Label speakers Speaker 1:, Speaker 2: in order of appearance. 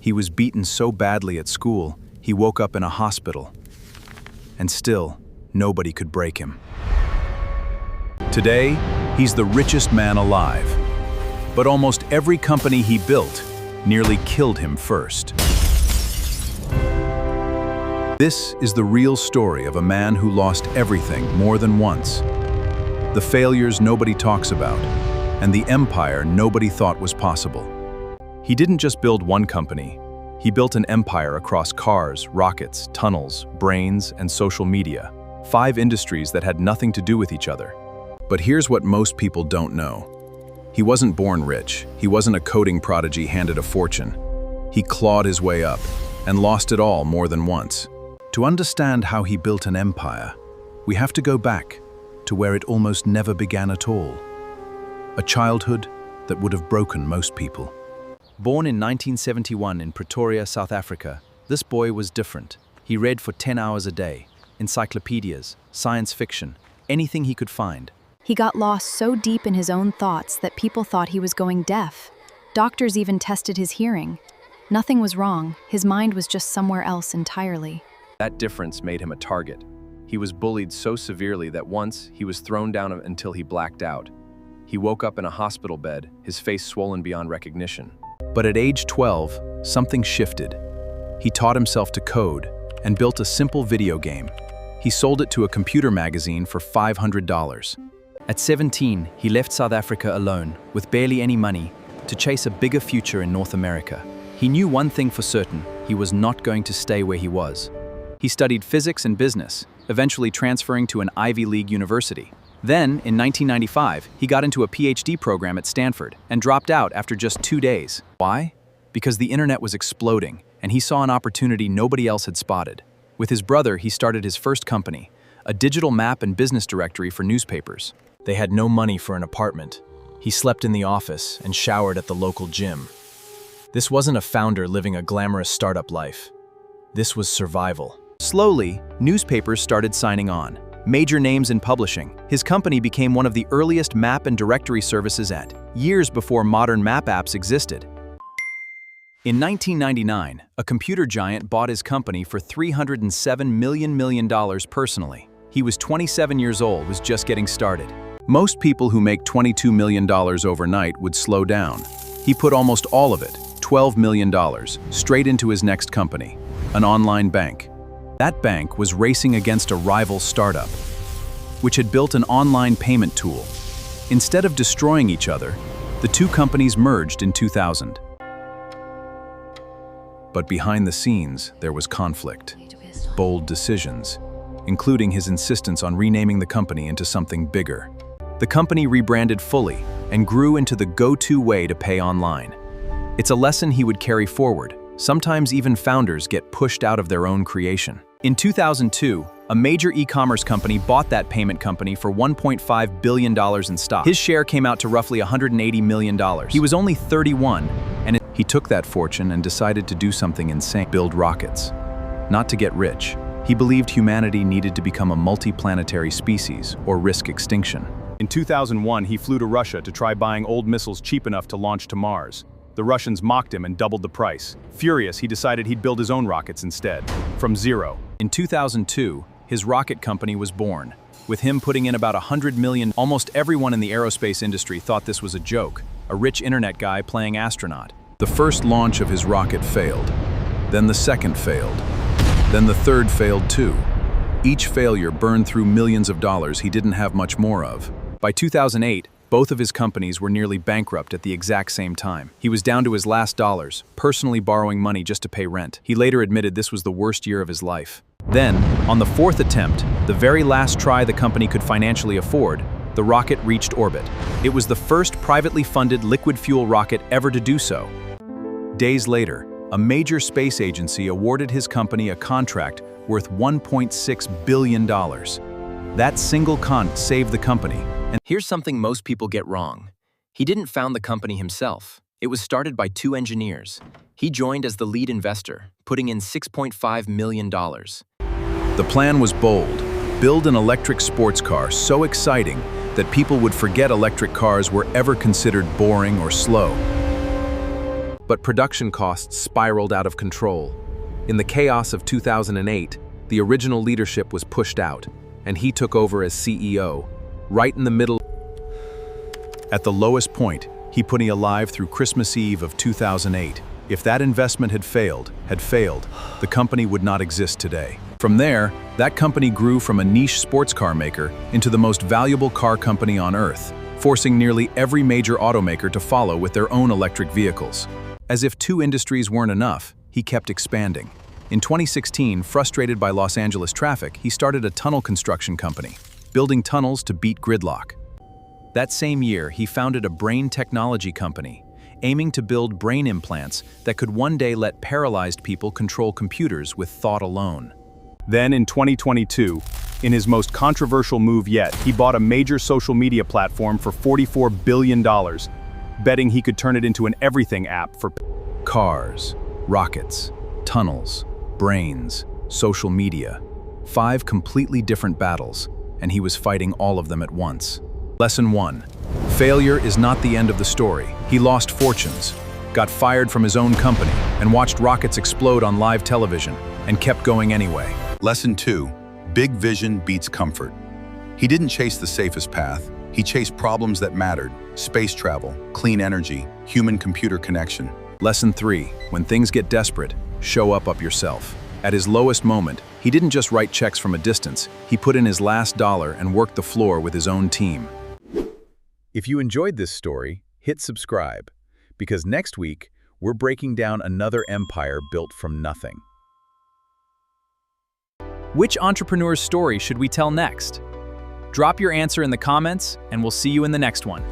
Speaker 1: He was beaten so badly at school, he woke up in a hospital. And still, nobody could break him. Today, he's the richest man alive. But almost every company he built nearly killed him first. This is the real story of a man who lost everything more than once. The failures nobody talks about, and the empire nobody thought was possible. He didn't just build one company. He built an empire across cars, rockets, tunnels, brains, and social media. 5 industries that had nothing to do with each other. But here's what most people don't know. He wasn't born rich. He wasn't a coding prodigy handed a fortune. He clawed his way up and lost it all more than once. To understand how he built an empire, we have to go back to where it almost never began at all. A childhood that would have broken most people. Born in 1971 in Pretoria, South Africa, this boy was different. He read for 10 hours a day, encyclopedias, science fiction, anything he could find.
Speaker 2: He got lost so deep in his own thoughts that people thought he was going deaf. Doctors even tested his hearing. Nothing was wrong. His mind was just somewhere else entirely.
Speaker 3: That difference made him a target. He was bullied so severely that once he was thrown down until he blacked out. He woke up in a hospital bed, his face swollen beyond recognition.
Speaker 1: But at age 12, something shifted. He taught himself to code and built a simple video game. He sold it to a computer magazine for $500. At 17, he left South Africa alone, with barely any money, to chase a bigger future in North America. He knew one thing for certain: he was not going to stay where he was. He studied physics and business, eventually transferring to an Ivy League university. Then, in 1995, he got into a PhD program at Stanford and dropped out after just 2 days. Why? Because the internet was exploding, and he saw an opportunity nobody else had spotted. With his brother, he started his first company, a digital map and business directory for newspapers. They had no money for an apartment. He slept in the office and showered at the local gym. This wasn't a founder living a glamorous startup life. This was survival. Slowly, newspapers started signing on. Major names in publishing. His company became one of the earliest map and directory services years before modern map apps existed. In 1999, a computer giant bought his company for $307 million personally. He was 27 years old, was just getting started. Most people who make $22 million overnight would slow down. He put almost all of it, $12 million, straight into his next company, an online bank. That bank was racing against a rival startup, which had built an online payment tool. Instead of destroying each other, the two companies merged in 2000. But behind the scenes, there was conflict, bold decisions, including his insistence on renaming the company into something bigger. The company rebranded fully and grew into the go-to way to pay online. It's a lesson he would carry forward. Sometimes even founders get pushed out of their own creation. In 2002, a major e-commerce company bought that payment company for $1.5 billion in stock. His share came out to roughly $180 million. He was only 31, and he took that fortune and decided to do something insane: build rockets. Not to get rich. He believed humanity needed to become a multi-planetary species or risk extinction.
Speaker 4: In 2001, he flew to Russia to try buying old missiles cheap enough to launch to Mars. The Russians mocked him and doubled the price. Furious, he decided he'd build his own rockets instead, from zero.
Speaker 1: In 2002, his rocket company was born. With him putting in about $100 million, almost everyone in the aerospace industry thought this was a joke, a rich internet guy playing astronaut. The first launch of his rocket failed. Then the second failed. Then the third failed too. Each failure burned through millions of dollars he didn't have much more of. By 2008, both of his companies were nearly bankrupt at the exact same time. He was down to his last dollars, personally borrowing money just to pay rent. He later admitted this was the worst year of his life. Then, on the fourth attempt, the very last try the company could financially afford, the rocket reached orbit. It was the first privately funded liquid fuel rocket ever to do so. Days later, a major space agency awarded his company a contract worth $1.6 billion. That single contract saved the company.
Speaker 3: And here's something most people get wrong. He didn't found the company himself. It was started by 2 engineers. He joined as the lead investor, putting in $6.5 million.
Speaker 1: The plan was bold: build an electric sports car so exciting that people would forget electric cars were ever considered boring or slow. but production costs spiraled out of control. In the chaos of 2008, the original leadership was pushed out, and he took over as CEO, right in the middle.
Speaker 4: At the lowest point, he put me alive through Christmas Eve of 2008. If that investment had failed, the company would not exist today. From there, that company grew from a niche sports car maker into the most valuable car company on Earth, forcing nearly every major automaker to follow with their own electric vehicles. As if two industries weren't enough, he kept expanding. In 2016, frustrated by Los Angeles traffic, he started a tunnel construction company, building tunnels to beat gridlock. That same year, he founded a brain technology company, aiming to build brain implants that could one day let paralyzed people control computers with thought alone. Then in 2022, in his most controversial move yet, he bought a major social media platform for $44 billion, betting he could turn it into an everything app for
Speaker 1: Cars, rockets, tunnels, brains, social media. 5 completely different battles, and he was fighting all of them at once. Lesson 1. Failure is not the end of the story. He lost fortunes, got fired from his own company, and watched rockets explode on live television, and kept going anyway.
Speaker 5: Lesson 2. Big vision beats comfort. He didn't chase the safest path. He chased problems that mattered: space travel, clean energy, human-computer connection.
Speaker 1: Lesson 3. When things get desperate, show up yourself. At his lowest moment, he didn't just write checks from a distance. He put in his last dollar and worked the floor with his own team.
Speaker 4: If you enjoyed this story, hit subscribe, because next week, we're breaking down another empire built from nothing.
Speaker 6: Which entrepreneur's story should we tell next? Drop your answer in the comments, and we'll see you in the next one.